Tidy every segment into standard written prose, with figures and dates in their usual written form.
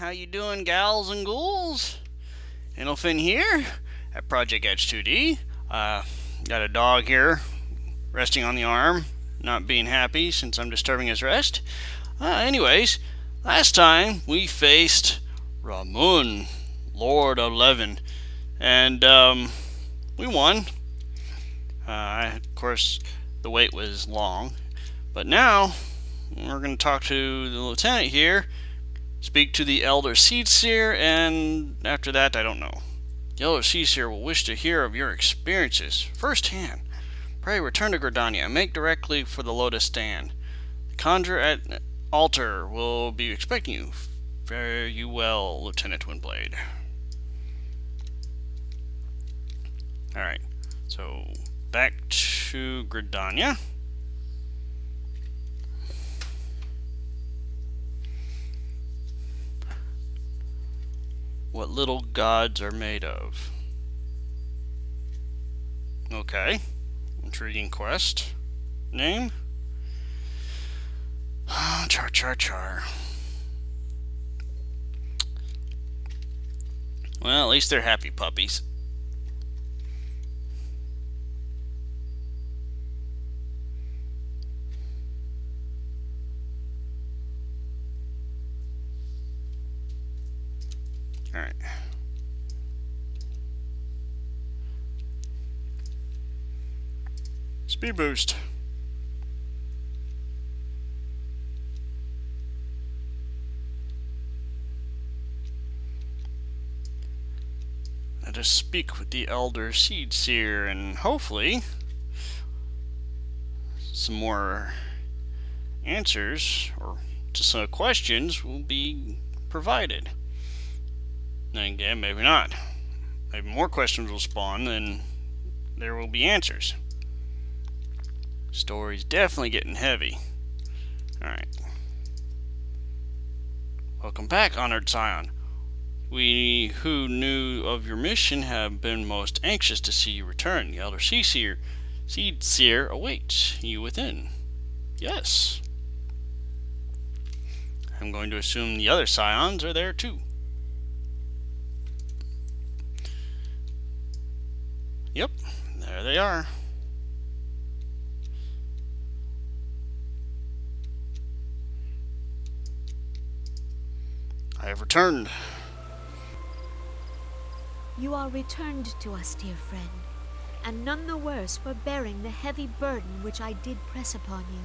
how you doing, gals and ghouls? Inelfin here at Project Edge 2D. Got a dog here resting on the arm, not being happy since I'm disturbing his rest. Anyways, last time we faced Ramun, Lord 11, and we won. Of course, the wait was long, but now we're going to talk to the lieutenant here, speak to the Elder Seedseer, and after that, I don't know. The Elder Seedseer will wish to hear of your experiences firsthand. Pray return to Gridania and make directly for the Lotus Stand. The Conjurer at Altar will be expecting you. Fare you well, Lieutenant Windblade. Alright, so back to Gridania. What little gods are made of. Okay. Intriguing quest. Name? Char. Well, at least they're happy puppies. Alright. Speed boost. Let us speak with the Elder Seedseer and hopefully some more answers or to some questions will be provided. Then again, maybe not. Maybe more questions will spawn than there will be answers. Story's definitely getting heavy. Alright. Welcome back, Honored Scion. We who knew of your mission have been most anxious to see you return. The Elder Seedseer awaits you within. Yes. I'm going to assume the other Scions are there too. Yep, there they are. I have returned. You are returned to us, dear friend, and none the worse for bearing the heavy burden which I did press upon you.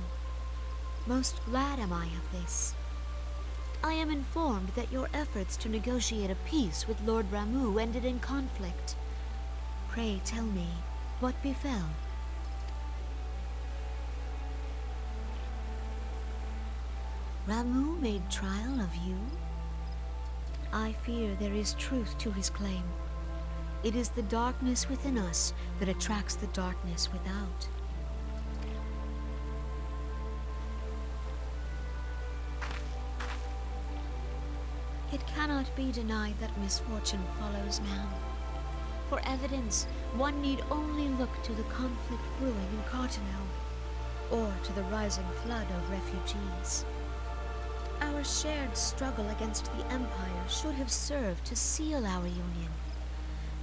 Most glad am I of this. I am informed that your efforts to negotiate a peace with Lord Ramu ended in conflict. Pray tell me, what befell? Ramu made trial of you? I fear there is truth to his claim. It is the darkness within us that attracts the darkness without. It cannot be denied that misfortune follows man. For evidence, one need only look to the conflict brewing in Cartano, or to the rising flood of refugees. Our shared struggle against the Empire should have served to seal our union.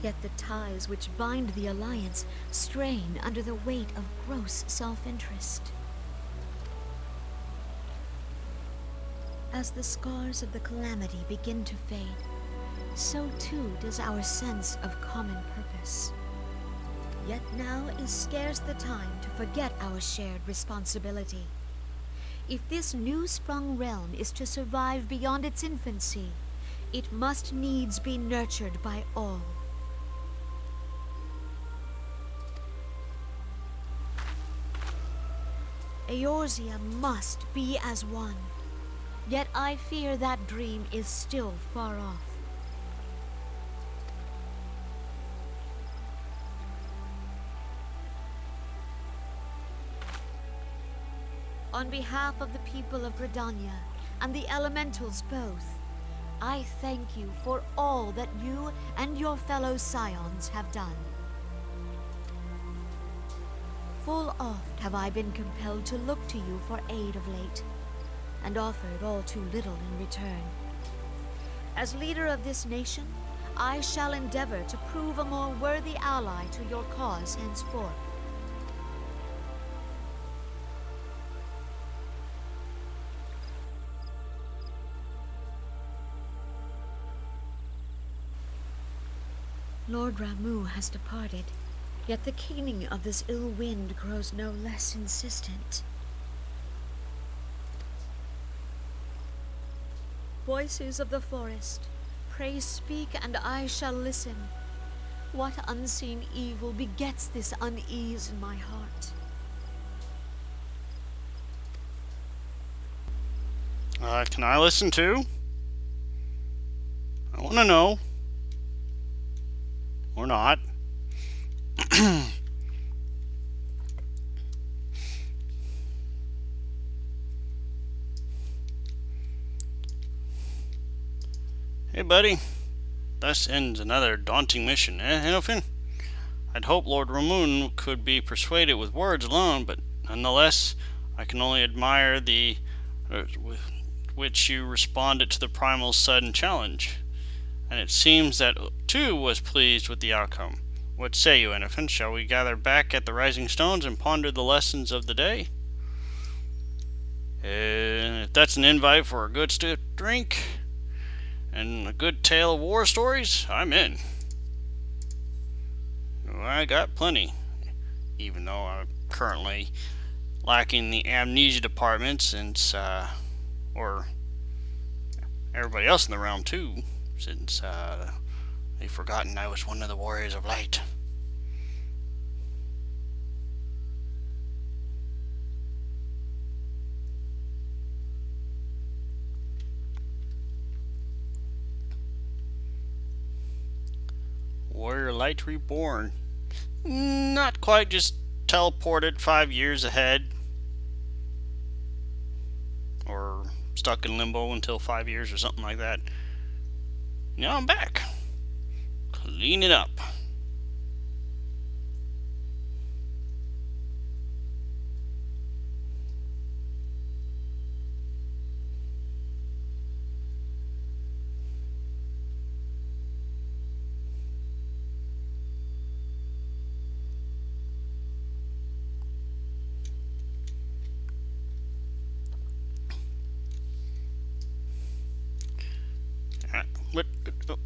Yet the ties which bind the Alliance strain under the weight of gross self-interest. As the scars of the calamity begin to fade, so too does our sense of common purpose. Yet now is scarce the time to forget our shared responsibility. If this new-sprung realm is to survive beyond its infancy, it must needs be nurtured by all. Eorzea must be as one. Yet I fear that dream is still far off. On behalf of the people of Gridania and the elementals both, I thank you for all that you and your fellow Scions have done. Full oft have I been compelled to look to you for aid of late, and offered all too little in return. As leader of this nation, I shall endeavor to prove a more worthy ally to your cause henceforth. Lord Ramu has departed, yet the keening of this ill wind grows no less insistent. Voices of the forest, pray speak and I shall listen. What unseen evil begets this unease in my heart? Can I listen too? I want to know. Or not. Hey, buddy. Thus ends another daunting mission, Enofin? I'd hoped Lord Ramun could be persuaded with words alone, but nonetheless, I can only admire the with which you responded to the Primal's sudden challenge. And it seems that too was pleased with the outcome. What say you, Enofin? Shall we gather back at the Rising Stones and ponder the lessons of the day? If that's an invite for a good stiff drink and a good tale of war stories, I'm in. I got plenty, even though I'm currently lacking the amnesia department since, or everybody else in the realm too, since they've forgotten I was one of the warriors of light. Warrior Light Reborn. Not quite, just teleported 5 years ahead. Or stuck in limbo until 5 years or something like that. Now I'm back. Clean it up.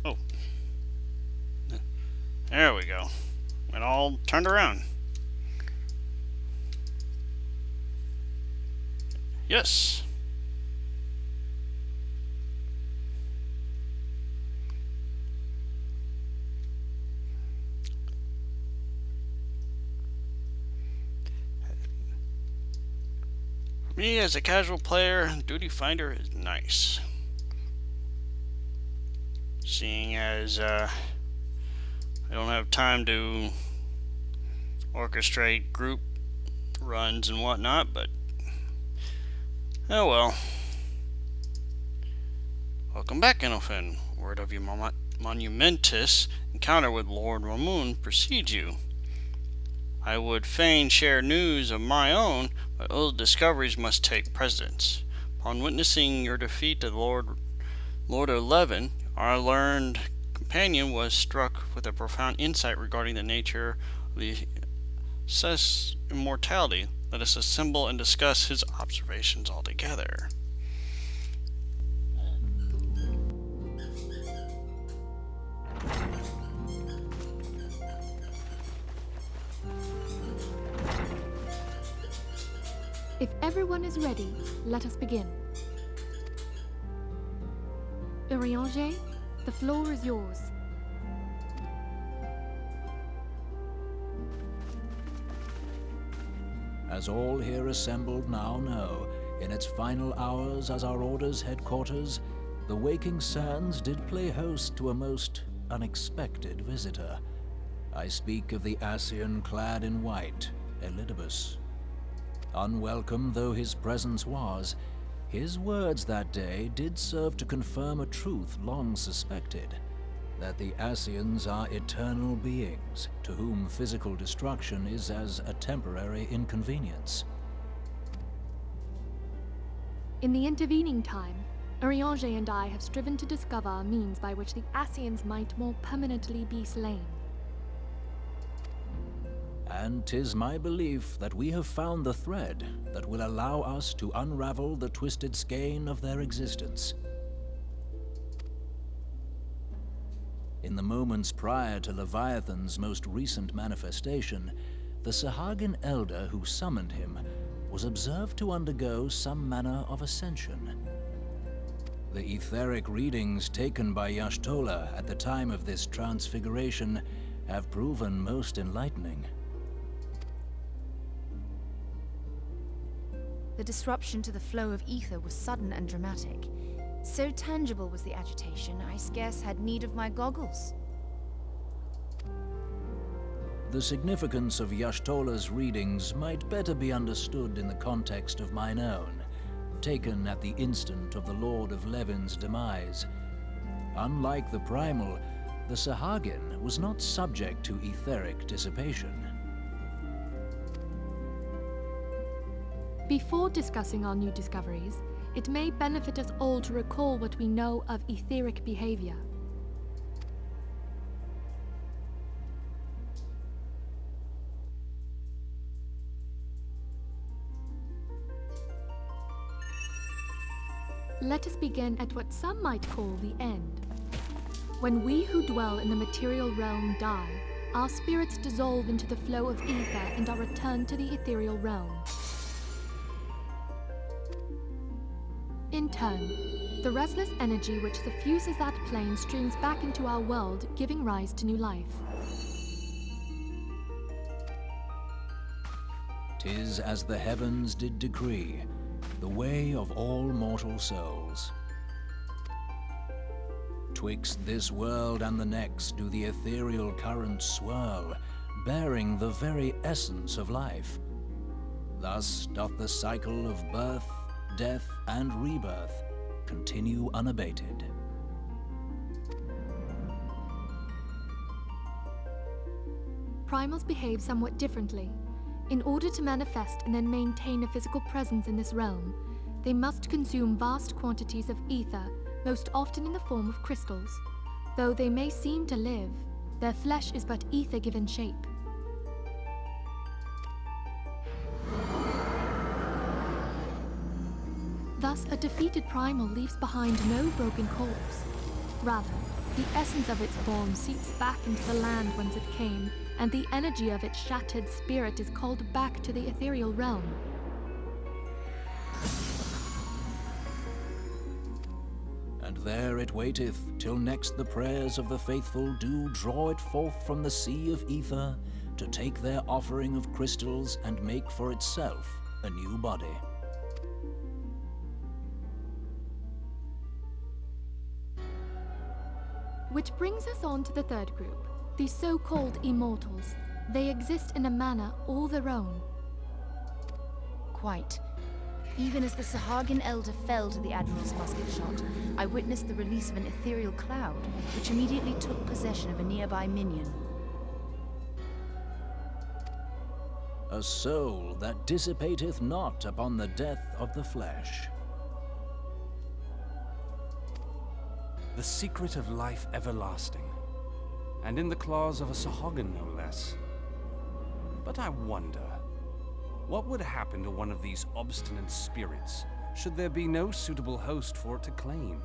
Oh. There we go. It all turned around. Yes. For me, as a casual player, Duty Finder is nice. Seeing as I don't have time to orchestrate group runs and whatnot, but oh well. Welcome back, Enofin. Word of your monumentous encounter with Lord Ramun precedes you. I would fain share news of my own, but those discoveries must take precedence. Upon witnessing your defeat of Lord 11, our learned companion was struck with a profound insight regarding the nature of the immortality. Let us assemble and discuss his observations all together. If everyone is ready, let us begin. Urianger, the floor is yours. As all here assembled now know, in its final hours as our Order's headquarters, the Waking Sands did play host to a most unexpected visitor. I speak of the Ascian clad in white, Elidibus. Unwelcome though his presence was, his words that day did serve to confirm a truth long suspected, that the Ascians are eternal beings, to whom physical destruction is as a temporary inconvenience. In the intervening time, Urianger and I have striven to discover a means by which the Ascians might more permanently be slain. And 'tis my belief that we have found the thread that will allow us to unravel the twisted skein of their existence. In the moments prior to Leviathan's most recent manifestation, the Sahagin elder who summoned him was observed to undergo some manner of ascension. The etheric readings taken by Y'shtola at the time of this transfiguration have proven most enlightening. The disruption to the flow of ether was sudden and dramatic. So tangible was the agitation, I scarce had need of my goggles. The significance of Y'shtola's readings might better be understood in the context of mine own, taken at the instant of the Lord of Levin's demise. Unlike the Primal, the Sahagin was not subject to etheric dissipation. Before discussing our new discoveries, it may benefit us all to recall what we know of etheric behavior. Let us begin at what some might call the end. When we who dwell in the material realm die, our spirits dissolve into the flow of ether and are returned to the ethereal realm. In turn, the restless energy which suffuses that plane streams back into our world, giving rise to new life. 'Tis as the heavens did decree, the way of all mortal souls. Twixt this world and the next do the ethereal currents swirl, bearing the very essence of life. Thus doth the cycle of birth, death, and rebirth continue unabated. Primals behave somewhat differently. In order to manifest and then maintain a physical presence in this realm, they must consume vast quantities of ether, most often in the form of crystals. Though they may seem to live, their flesh is but ether given shape. Thus, a defeated primal leaves behind no broken corpse. Rather, the essence of its form seeps back into the land whence it came, and the energy of its shattered spirit is called back to the ethereal realm. And there it waiteth, till next the prayers of the faithful do draw it forth from the sea of ether, to take their offering of crystals and make for itself a new body. Which brings us on to the third group, the so-called immortals. They exist in a manner all their own. Quite. Even as the Sahagin elder fell to the Admiral's musket shot, I witnessed the release of an ethereal cloud, which immediately took possession of a nearby minion. A soul that dissipateth not upon the death of the flesh. The secret of life everlasting, and in the claws of a Sahagin no less. But I wonder, what would happen to one of these obstinate spirits should there be no suitable host for it to claim?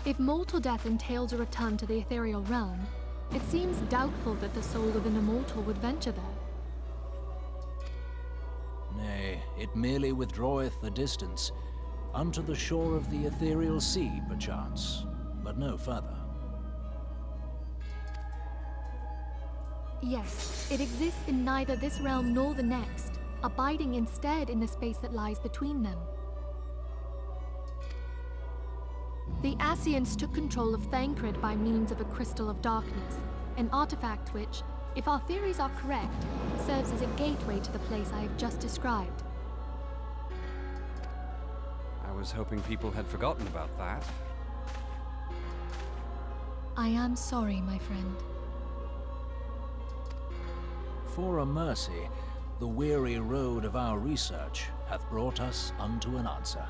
If mortal death entails a return to the ethereal realm, it seems doubtful that the soul of an immortal would venture there. Nay, it merely withdraweth the distance, unto the shore of the ethereal sea, perchance, but no further. Yes, it exists in neither this realm nor the next, abiding instead in the space that lies between them. The Ascians took control of Thancred by means of a crystal of darkness, an artifact which, if our theories are correct, serves as a gateway to the place I have just described. I was hoping people had forgotten about that. I am sorry, my friend. For a mercy, the weary road of our research hath brought us unto an answer.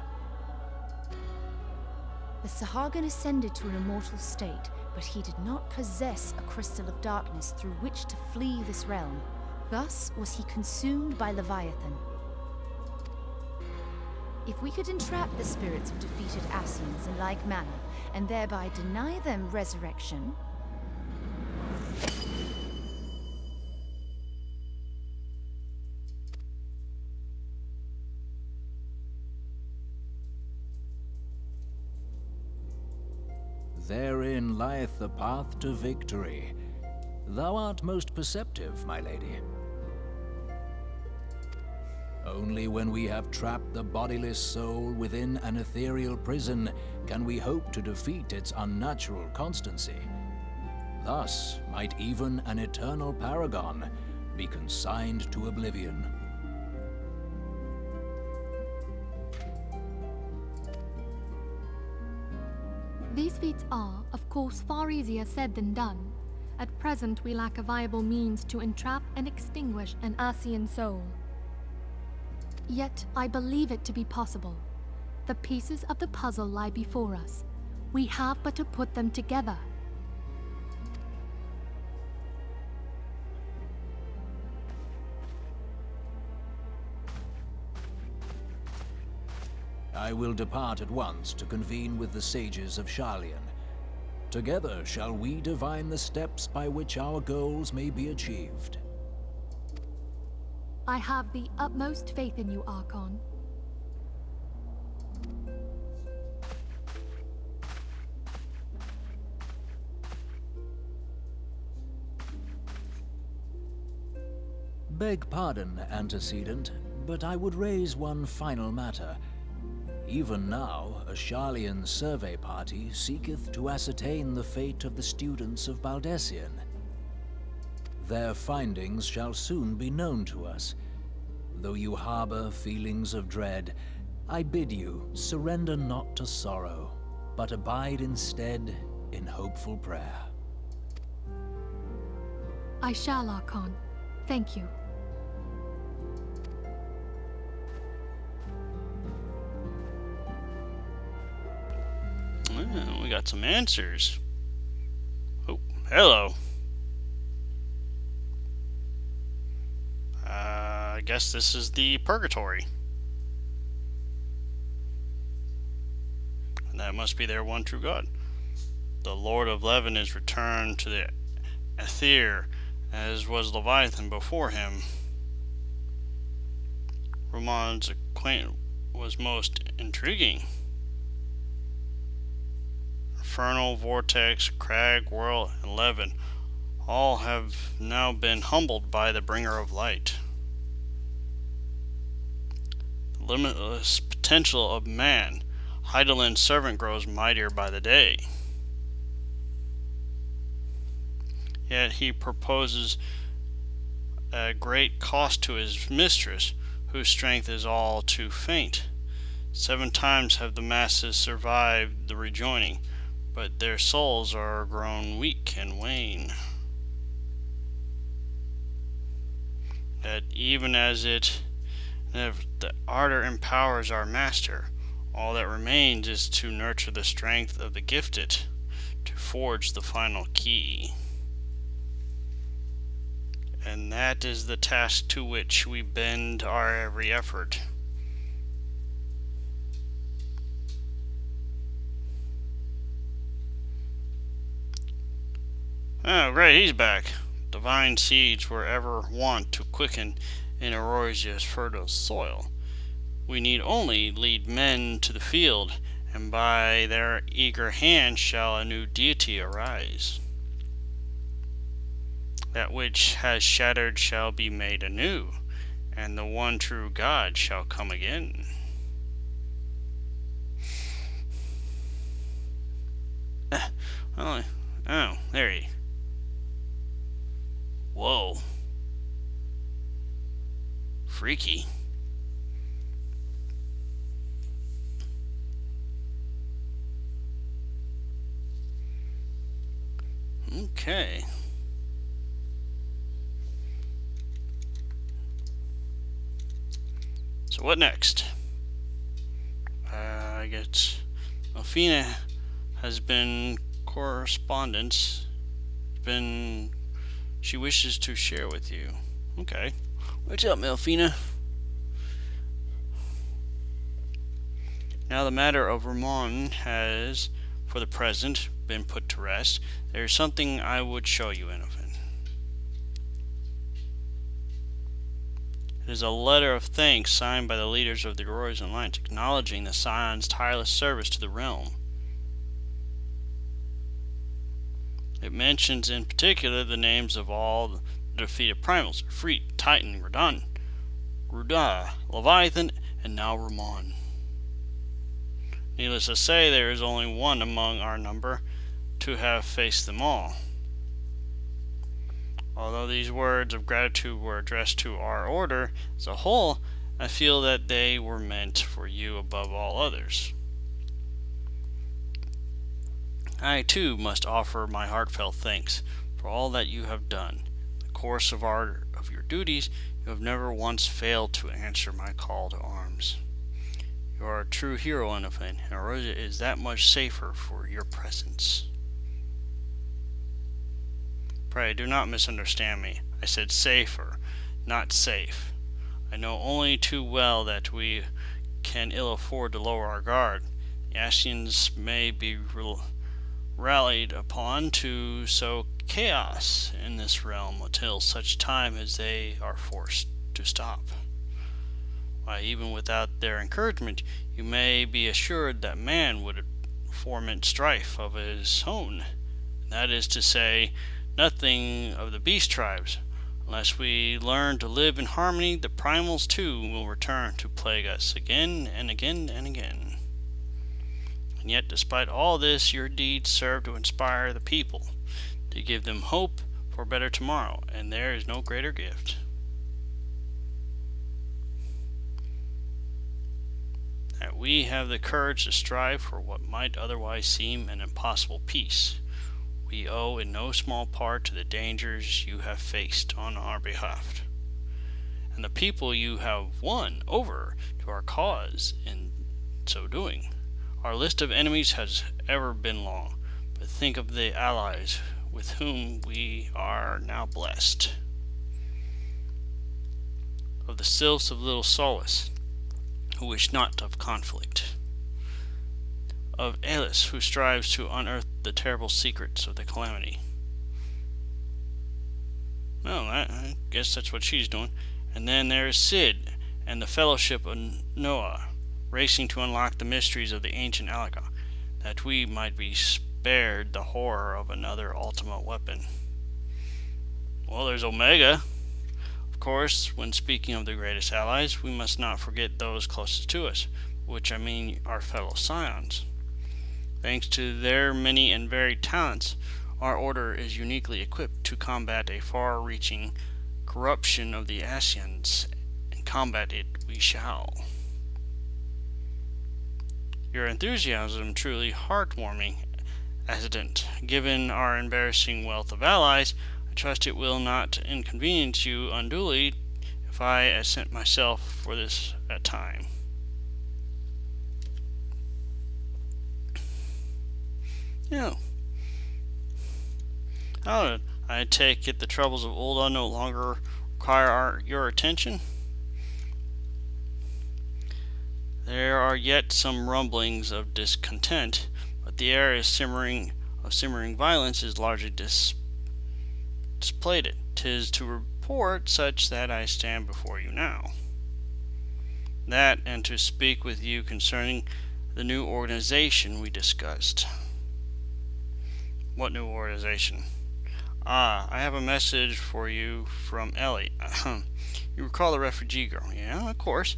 The Sahagin ascended to an immortal state, but he did not possess a crystal of darkness through which to flee this realm. Thus was he consumed by Leviathan. If we could entrap the spirits of defeated Ascians in like manner, and thereby deny them resurrection... Therein lieth the path to victory. Thou art most perceptive, my lady. Only when we have trapped the bodiless soul within an ethereal prison can we hope to defeat its unnatural constancy. Thus might even an eternal paragon be consigned to oblivion. These feats are, of course, far easier said than done. At present, we lack a viable means to entrap and extinguish an Ascian soul. Yet, I believe it to be possible. The pieces of the puzzle lie before us. We have but to put them together. I will depart at once to convene with the sages of Sharlayan. Together shall we divine the steps by which our goals may be achieved. I have the utmost faith in you, Archon. Beg pardon, antecedent, but I would raise one final matter. Even now, a Sharlayan survey party seeketh to ascertain the fate of the students of Baldessian. Their findings shall soon be known to us. Though you harbor feelings of dread, I bid you surrender not to sorrow, but abide instead in hopeful prayer. I shall, Archon. Thank you. Well, we got some answers. Oh, hello. I guess this is the purgatory. And that must be their one true God. The Lord of Levin is returned to the Aether, as was Leviathan before him. Roman's acquaintance was most intriguing. Infernal, Vortex, Crag, Whirl, and Levin all have now been humbled by the Bringer of Light. The limitless potential of man, Heidelin's servant, grows mightier by the day. Yet he proposes a great cost to his mistress, whose strength is all too faint. 7 times have the masses survived the rejoining, but their souls are grown weak and wane. That even as if the ardor empowers our master, all that remains is to nurture the strength of the gifted, to forge the final key. And that is the task to which we bend our every effort. Oh, great, he's back. Divine seeds were ever wont to quicken in Auroria's fertile soil. We need only lead men to the field, and by their eager hand shall a new deity arise. That which has shattered shall be made anew, and the one true God shall come again. Oh, there he. Whoa. Freaky. Okay. So what next? I guess Alfina has been correspondence. She wishes to share with you. Okay. What's up, Melfina? Now the matter of Ramon has, for the present, been put to rest. There is something I would show you, Enofen. It is a letter of thanks signed by the leaders of the Royal Alliance, acknowledging the Scion's tireless service to the realm. It mentions in particular the names of all the defeated primals: Freet, Titan, Ruda, Leviathan, and now Ramon. Needless to say, there is only one among our number to have faced them all. Although these words of gratitude were addressed to our order as a whole, I feel that they were meant for you above all others. I, too, must offer my heartfelt thanks for all that you have done. In the course of your duties, you have never once failed to answer my call to arms. You are a true hero, Enofen, and Arosia is that much safer for your presence. Pray, do not misunderstand me. I said safer, not safe. I know only too well that we can ill afford to lower our guard. The Ascians may be rallied upon to sow chaos in this realm until such time as they are forced to stop. Why, even without their encouragement, you may be assured that man would foment strife of his own. That is to say, nothing of the beast tribes. Unless we learn to live in harmony, the primals too will return to plague us again and again and again. And yet, despite all this, your deeds serve to inspire the people, to give them hope for a better tomorrow, and there is no greater gift. That we have the courage to strive for what might otherwise seem an impossible peace, we owe in no small part to the dangers you have faced on our behalf, and the people you have won over to our cause in so doing. Our list of enemies has ever been long, but think of the allies with whom we are now blessed. Of the sylphs of Little Solace, who wish not of conflict. Of Alice, who strives to unearth the terrible secrets of the calamity. Well, I guess that's what she's doing. And then there is Sid and the Fellowship of Noah, racing to unlock the mysteries of the ancient Alaga, that we might be spared the horror of another Ultima Weapon. Well, there's Omega. Of course, when speaking of the greatest allies, we must not forget those closest to us, which I mean our fellow Scions. Thanks to their many and varied talents, our order is uniquely equipped to combat a far-reaching corruption of the Ascians, and combat it we shall. Your enthusiasm truly heartwarming, Adjutant. Given our embarrassing wealth of allies, I trust it will not inconvenience you unduly if I absent myself for this time. I take it the troubles of Ulda no longer require your attention? There are yet some rumblings of discontent, but the air of simmering violence is largely displayed. 'Tis to report such that I stand before you now. That, and to speak with you concerning the new organization we discussed. What new organization? I have a message for you from Ellie. You recall the refugee girl? Yeah, of course.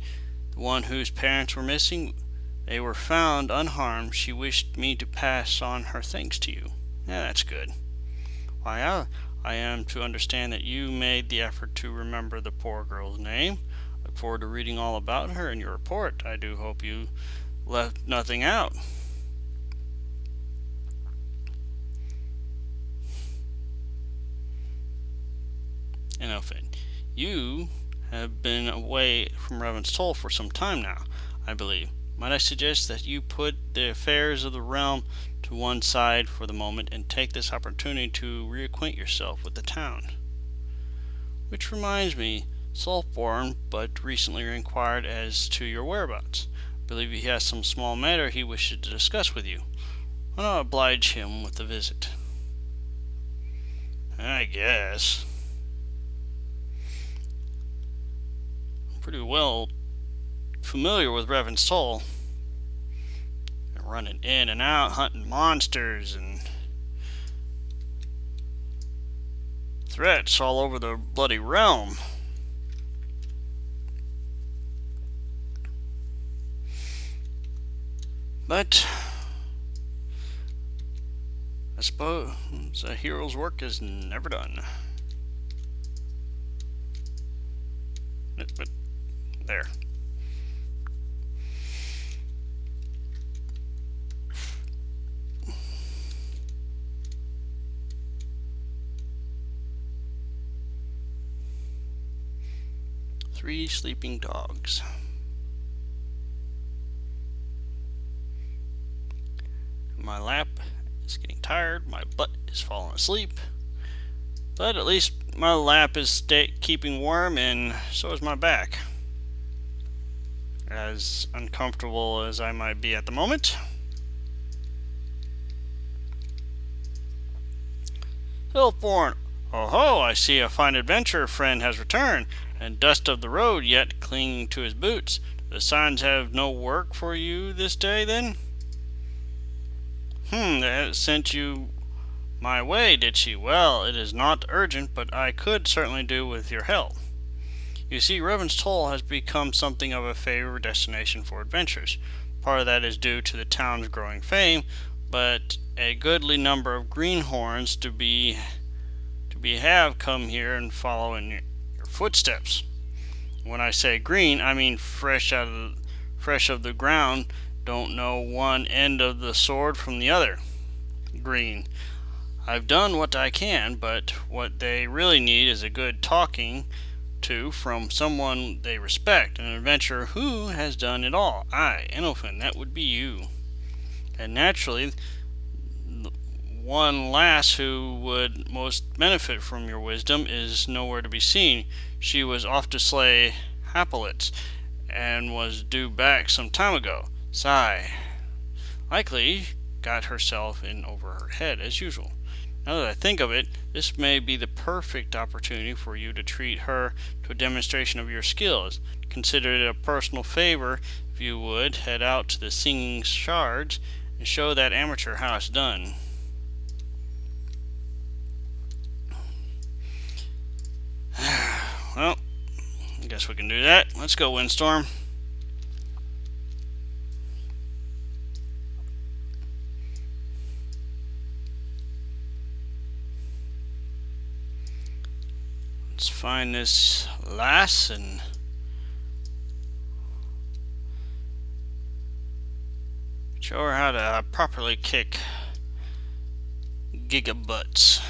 The one whose parents were missing. They were found unharmed. She wished me to pass on her thanks to you. Yeah, that's good. Why, I am to understand that you made the effort to remember the poor girl's name. Look forward to reading all about her in your report. I do hope you left nothing out. Enough. You have been away from Revan's Toll for some time now, I believe. Might I suggest that you put the affairs of the realm to one side for the moment and take this opportunity to reacquaint yourself with the town? Which reminds me, Saltborn but recently inquired as to your whereabouts. I believe he has some small matter he wishes to discuss with you. Why not oblige him with a visit? I guess. I'm pretty well familiar with Revan's Toll. Running in and out, hunting monsters and threats all over the bloody realm. But I suppose a hero's work is never done. But there. Three sleeping dogs. My lap is getting tired, my butt is falling asleep, but at least my lap is keeping warm, and so is my back. As uncomfortable as I might be at the moment. Hillborn, oh ho, I see a fine adventurer friend has returned, and dust of the road yet clinging to his boots. The signs have no work for you this day, then? They sent you my way, did she? Well, it is not urgent, but I could certainly do with your help. You see, Revan's Toll has become something of a favored destination for adventurers. Part of that is due to the town's growing fame, but a goodly number of greenhorns to be have come here and follow in your footsteps. When I say green, I mean fresh of the ground. Don't know one end of the sword from the other. Green. I've done what I can, but what they really need is a good talking to from someone they respect, an adventurer who has done it all. Aye, Enofin, that would be you. And naturally, one lass who would most benefit from your wisdom is nowhere to be seen. She was off to slay Happolits, and was due back some time ago. Sigh. Likely got herself in over her head as usual. Now that I think of it, this may be the perfect opportunity for you to treat her to a demonstration of your skills. Consider it a personal favor if you would head out to the Singing Shards and show that amateur how it's done. Well, I guess we can do that. Let's go, Windstorm. Let's find this lass and show her how to properly kick gigabutts.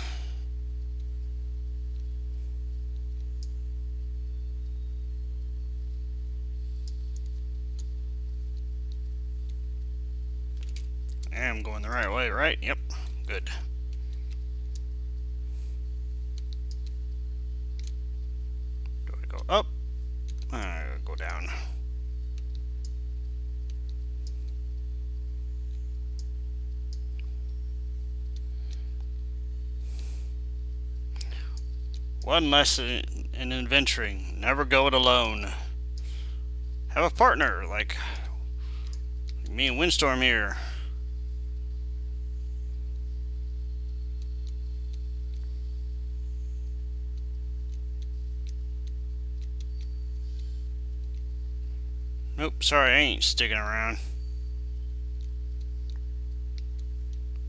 I'm going the right way, right? Yep, good. Do I go up? I go down. One lesson in adventuring: never go it alone. Have a partner, like me and Windstorm here. Nope, sorry, I ain't sticking around.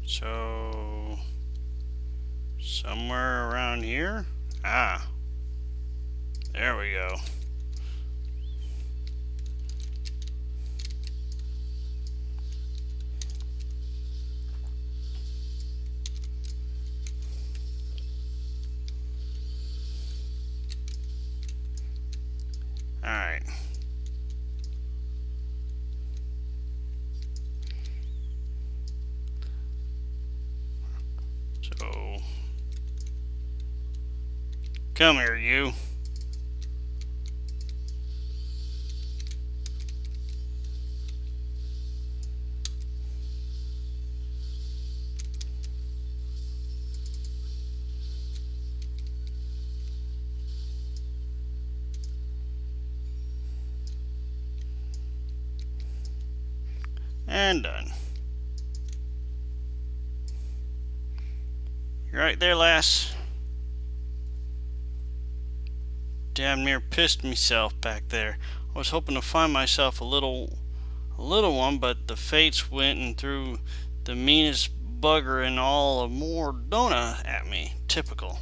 So, somewhere around here? Ah, there we go. Alright. So, come here, you. And done. You're right there, lass. Damn near pissed myself back there. I was hoping to find myself a little one, but the fates went and threw the meanest bugger in all of Mordona at me. Typical.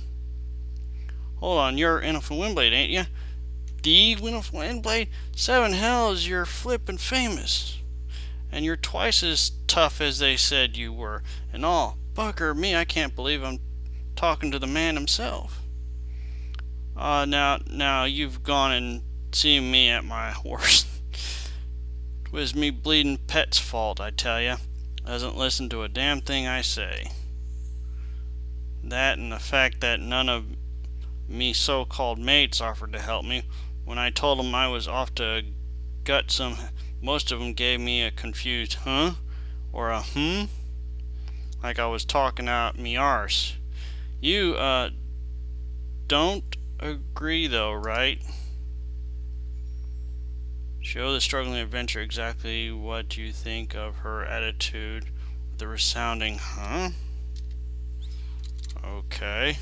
Hold on, you're Innocent Windblade, ain't ya? The Innocent Windblade? 7 hells, you're flippin' famous. And you're twice as tough as they said you were. And all. Bugger me, I can't believe I'm talking to the man himself. Now you've gone and seen me at my worst. 'Twas me bleeding pet's fault, I tell ya. Doesn't listen to a damn thing I say. That and the fact that none of me so-called mates offered to help me. When I told them I was off to gut some, most of them gave me a confused huh? Or a like I was talking out me arse. You, don't agree though, right? Show the struggling adventurer exactly what you think of her attitude with the resounding huh? Okay.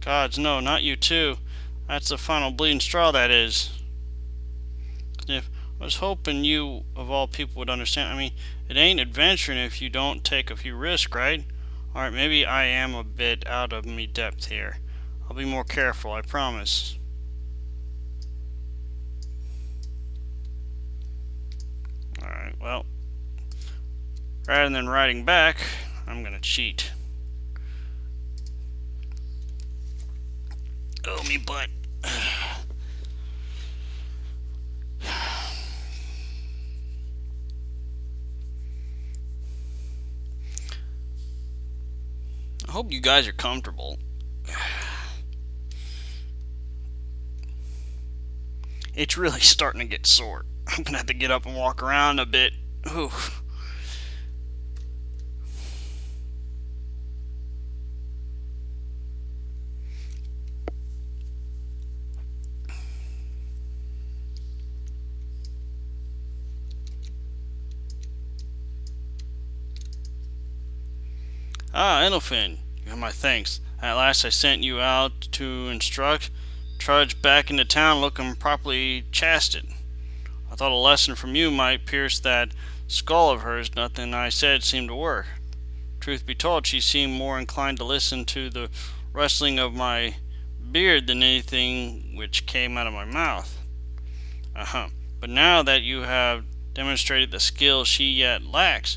Gods, no, not you too. That's the final bleeding straw, that is. If I was hoping you, of all people, would understand. I mean, it ain't adventuring if you don't take a few risks, right? Alright, maybe I am a bit out of me depth here. I'll be more careful, I promise. Alright, well, rather than riding back, I'm gonna cheat. Oh, me butt. I hope you guys are comfortable. It's really starting to get sore. I'm gonna have to get up and walk around a bit. Oof. Ah, Enelfin, you have my thanks. At last I sent you out to instruct. Trudge back into town looking properly chastised. I thought a lesson from you might pierce that skull of hers. Nothing I said seemed to work. Truth be told, she seemed more inclined to listen to the rustling of my beard than anything which came out of my mouth. But now that you have demonstrated the skill she yet lacks,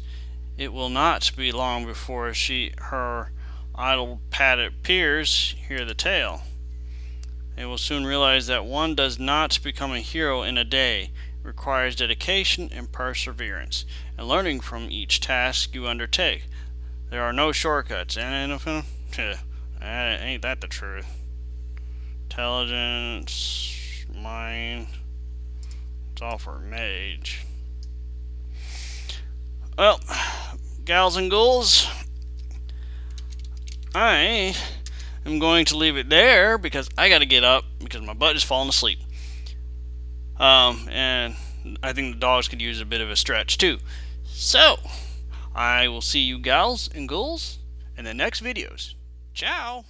it will not be long before her idle padded peers hear the tale. They will soon realize that one does not become a hero in a day. It requires dedication and perseverance, and learning from each task you undertake. There are no shortcuts, and ain't that the truth? Intelligence, mind, it's all for a mage. Well, gals and ghouls, I am going to leave it there because I gotta get up because my butt is falling asleep. And I think the dogs could use a bit of a stretch too. So, I will see you gals and ghouls in the next videos. Ciao!